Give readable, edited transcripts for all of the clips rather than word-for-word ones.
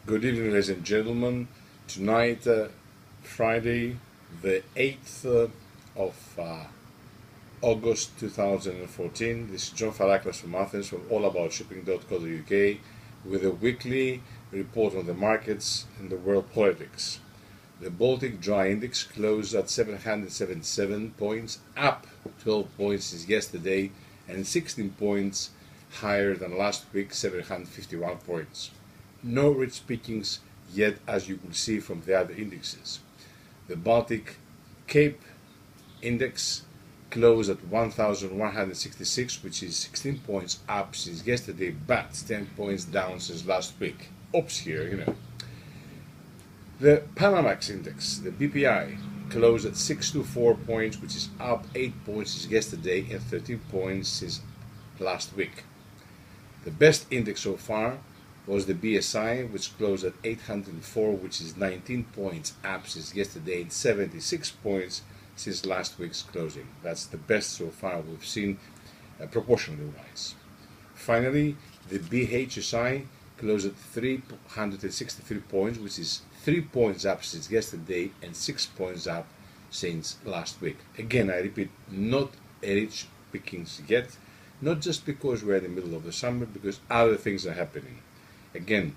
Good evening, ladies and gentlemen. Tonight, Friday, the 8th of August 2014. This is John FARACLAS from Athens from Allaboutshipping.co.uk with a weekly report on the markets and the world politics. The Baltic Dry Index closed at 777 points, up 12 points since yesterday, and 16 points higher than last week, 751 points. No rich pickings yet, as you could see from the other indexes. The Baltic Cape Index closed at 1,166, which is 16 points up since yesterday, but 10 points down since last week. Oops here, The Panamax Index, the BPI, closed at 624 points, which is up 8 points since yesterday and 13 points since last week. The best index so far was the BSI, which closed at 804, which is 19 points up since yesterday and 76 points since last week's closing. That's the best so far we've seen proportionally wise. Finally, the BHSI closed at 363 points, which is 3 points up since yesterday and 6 points up since last week. Again, I repeat, not a rich pickings yet, not just because we're in the middle of the summer, because other things are happening. Again,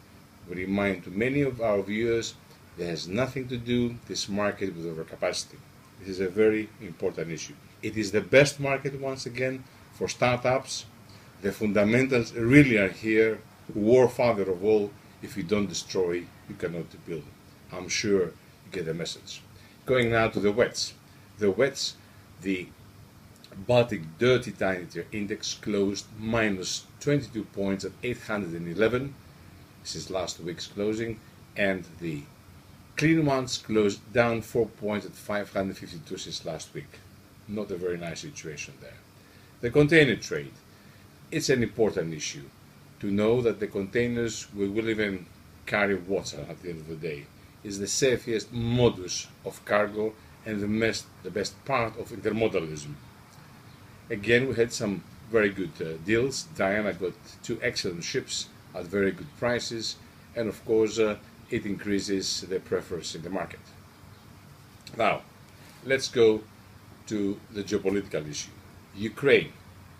we remind to many of our viewers, there has nothing to do this market with overcapacity. This is a very important issue. It is the best market, once again, for startups. The fundamentals really are here. War, father of all. If you don't destroy, you cannot build. I'm sure you get the message. Going now to the wets. The wets, the Baltic Dirty Tiny Index closed minus 22 points at 811 since last week's closing, and the clean ones closed down 4 points at 552 since last week. Not a very nice situation there. The container trade, it's an important issue to know that the containers will even carry water at the end of the day. Is the safest modus of cargo and the best part of intermodalism. Again, we had some very good deals. Diana got 2 excellent ships at very good prices, and of course it increases the preference in the market. Now, let's go to the geopolitical issue. Ukraine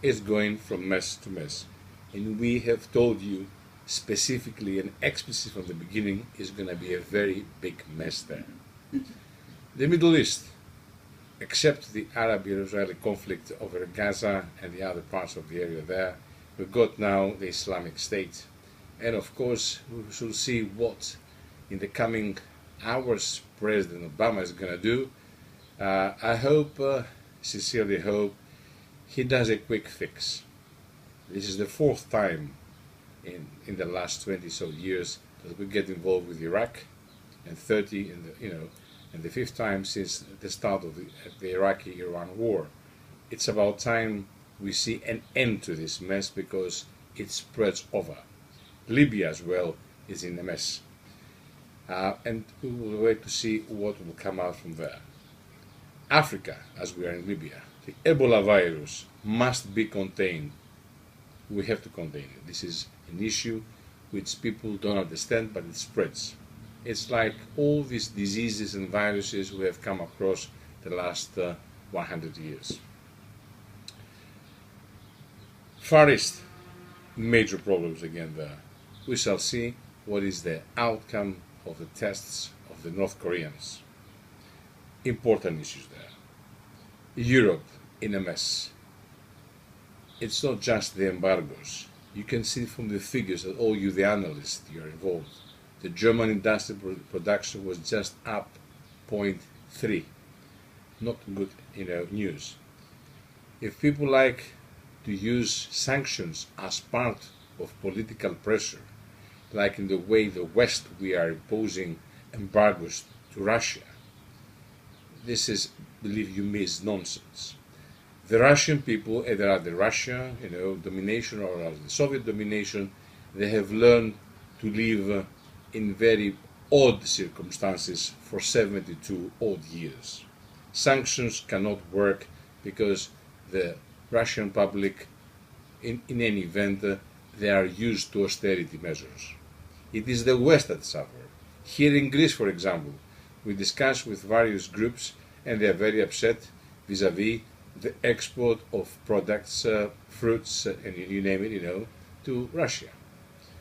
is going from mess to mess, and we have told you specifically and explicitly from the beginning is going to be a very big mess there. The Middle East, except the Arab-Israeli conflict over Gaza and the other parts of the area there, we've got now the Islamic State. And of course, we shall see what in the coming hours President Obama is going to do. I hope, sincerely hope, he does a quick fix. This is the 4th time in the last 20 so years that we get involved with Iraq, and 30 and the 5th time since the start of the Iraqi-Iran war. It's about time we see an end to this mess because it spreads over. Libya as well is in a mess. And we will wait to see what will come out from there. Africa, as we are in Libya, the Ebola virus must be contained. We have to contain it. This is an issue which people don't understand, but it spreads. It's like all these diseases and viruses we have come across the last 100 years. Far East, major problems again there. We shall see what is the outcome of the tests of the North Koreans. Important issues there. Europe in a mess. It's not just the embargoes. You can see from the figures that all you, the analysts, you are involved. The German industrial production was just up 0.3. Not good, news. If people like to use sanctions as part of political pressure, like in the way the West we are imposing embargoes to Russia, this is, believe you me, is nonsense. The Russian people, either under Russia, domination or under the Soviet domination, they have learned to live in very odd circumstances for 72 odd years. Sanctions cannot work because the Russian public, in any event, they are used to austerity measures. It is the West that suffers. Here in Greece, for example, we discuss with various groups and they are very upset vis-à-vis the export of products, fruits, and you name it, to Russia.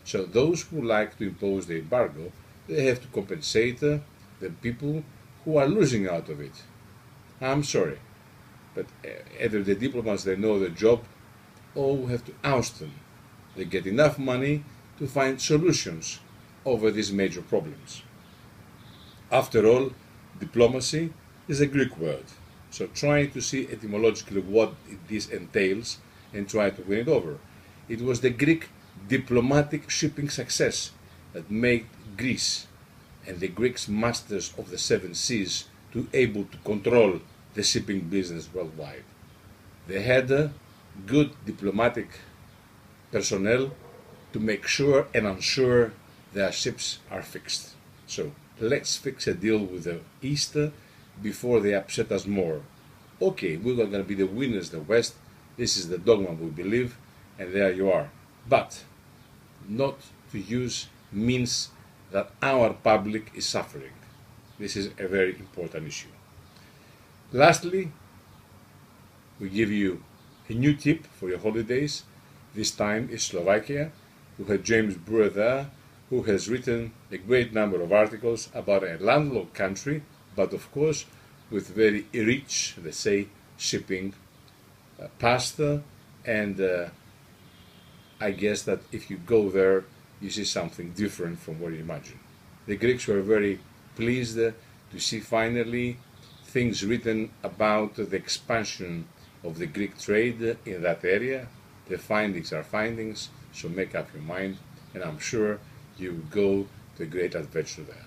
So those who like to impose the embargo, they have to compensate the people who are losing out of it. I'm sorry, but either the diplomats, they know their job, or we have to oust them. They get enough money to find solutions over these major problems. After all, diplomacy is a Greek word, so try to see etymologically what this entails and try to win it over. It was the Greek diplomatic shipping success that made Greece and the Greeks masters of the seven seas to able to control the shipping business worldwide. They had a good diplomatic personnel to make sure and ensure their ships are fixed. So let's fix a deal with the East before they upset us more. Okay, we're going to be the winners, the West. This is the dogma we believe, and there you are. But not to use means that our public is suffering. This is a very important issue. Lastly, we give you a new tip for your holidays. This time is Slovakia. We had James Brewer there, who has written a great number of articles about a landlocked country, but of course with very rich, let's say, shipping past, and I guess that if you go there, you see something different from what you imagine. The Greeks were very pleased to see finally things written about the expansion of the Greek trade in that area. The findings are findings, so make up your mind, and I'm sure you will go to a great adventure there.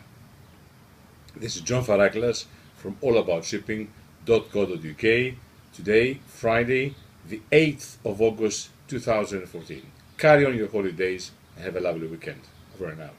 This is John FARACLAS from allaboutshipping.co.uk. Today, Friday, the 8th of August 2014. Carry on your holidays and have a lovely weekend. Over and out.